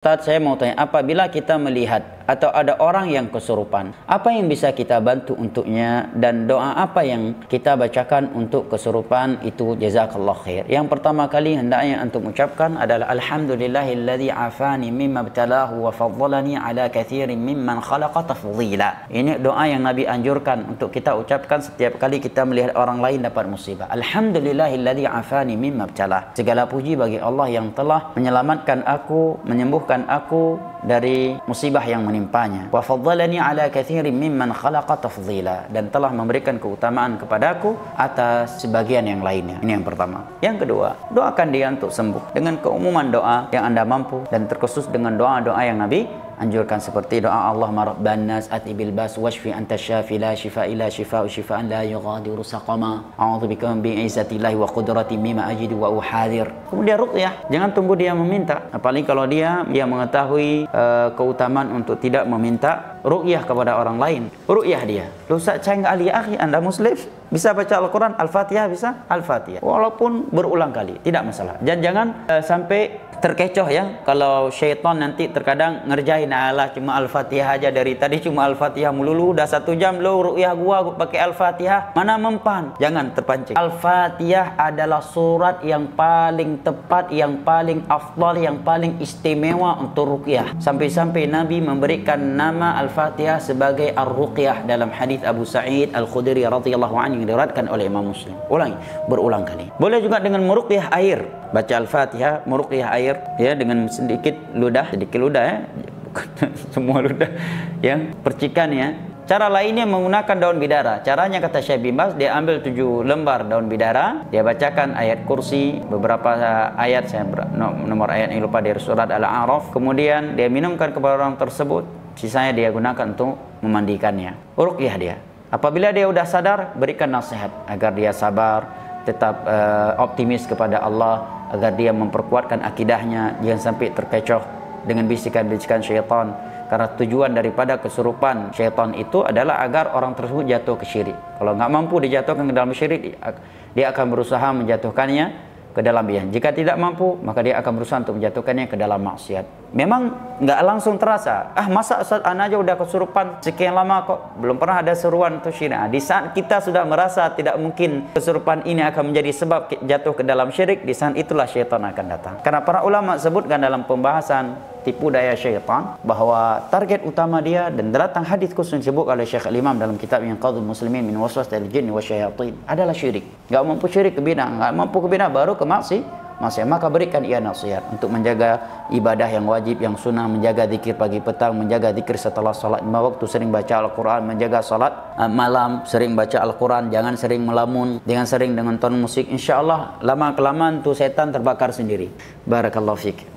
Ustaz, saya mau tanya, apabila kita melihat atau ada orang yang kesurupan, apa yang bisa kita bantu untuknya dan doa apa yang kita bacakan untuk kesurupan itu? Jazakallah khair. Yang pertama kali hendaknya antum ucapkan adalah alhamdulillahilladzi afani mimma ibtalahu wa faddalani ala katsirin mimman khalaqa tafdhila. Ini doa yang Nabi anjurkan untuk kita ucapkan setiap kali kita melihat orang lain dapat musibah. Alhamdulillahilladzi afani mimma ibtalah. Segala puji bagi Allah yang telah menyelamatkan aku, menyembuhkan aku dari musibah yang menimpanya. Wa faddalani ala katsirin mimman khalaqa tafdhila, dan telah memberikan keutamaan kepadaku atas sebagian yang lainnya. Ini yang pertama. Yang kedua, doakan dia untuk sembuh dengan keumuman doa yang Anda mampu, dan terkhusus dengan doa-doa yang Nabi anjurkan seperti doa Allahumma rabban nas atibil bas washfi anta syafi la shifa illa shifa'u shifaan la yughadiru saqama a'udzubika min izzatillahi wa qudrati mimma ajidu wa uhadir. Kemudian ruqyah, jangan tunggu dia meminta, apalagi kalau dia mengetahui keutamaan untuk tidak meminta ruqyah kepada orang lain. Ruqyah dia, Ustaz saya enggak ahli, akhi Anda muslim, bisa baca Al-Quran, Al-Fatihah bisa? Al-Fatihah walaupun berulang kali, tidak masalah. Jangan sampai terkecoh ya, kalau syaitan nanti terkadang ngerjain Allah cuma Al-Fatihah aja, dari tadi cuma Al-Fatihah melulu, udah 1 jam lo ruqyah gua pakai Al-Fatihah, mana mempan. Jangan terpancing. Al-Fatihah adalah surat yang paling tepat, yang paling afdal, yang paling istimewa untuk ruqyah. Sampai-sampai Nabi memberikan nama Al-Fatihah sebagai Ar-Ruqyah dalam hadis Abu Sa'id Al-Khudri radhiyallahu anhu yang diriwayatkan oleh Imam Muslim. Ulangi, berulang kali. Boleh juga dengan meruqyah air, baca Al-Fatihah, meruqyah air ya, dengan sedikit ludah ya, bukan semua ludah yang percikan ya. Cara lainnya menggunakan daun bidara. Caranya kata Syekh bin Baz, dia ambil 7 lembar daun bidara, dia bacakan ayat kursi, beberapa ayat, saya nomor ayat yang lupa, dari surat Al-A'raf, kemudian dia minumkan kepada orang tersebut, sisanya dia gunakan untuk memandikannya. Ruqyah dia. Apabila dia sudah sadar, berikan nasihat agar dia sabar, tetap optimis kepada Allah, agar dia memperkuatkan akidahnya, jangan sampai terkecoh dengan bisikan-bisikan syaitan. Karena tujuan daripada kesurupan syaitan itu adalah agar orang tersebut jatuh ke syirik. Kalau nggak mampu dijatuhkan ke dalam syirik, dia akan berusaha menjatuhkannya ke dalam bian. Jika tidak mampu, maka dia akan berusaha untuk menjatuhkannya ke dalam maksiat. Memang nggak langsung terasa. Masa Ustaz ana aja udah kesurupan sekian lama kok belum pernah ada seruan untuk syirik. Di saat kita sudah merasa tidak mungkin kesurupan ini akan menjadi sebab jatuh ke dalam syirik, di saat itulah syaitan akan datang. Karena para ulama sebutkan dalam pembahasan tipu daya syaitan bahwa target utama dia, dan datang hadis khusus disebut oleh Syekh Al-Imam dalam kitab yang Qadhul Muslimin min waswasil jinni wasyayatin, adalah syirik. Enggak mampu syirik ke bid'ah, enggak mampu ke bid'ah, baru ke maksiat. Maka berikan ia nasihat untuk menjaga ibadah yang wajib, yang sunnah, menjaga zikir pagi petang, menjaga zikir setelah salat 5 waktu, sering baca Al-Quran, menjaga salat malam, sering baca Al-Quran, jangan sering melamun, jangan sering dengan ton musik. Insyaallah lama kelamaan tuh setan terbakar sendiri. Barakallahu fiik.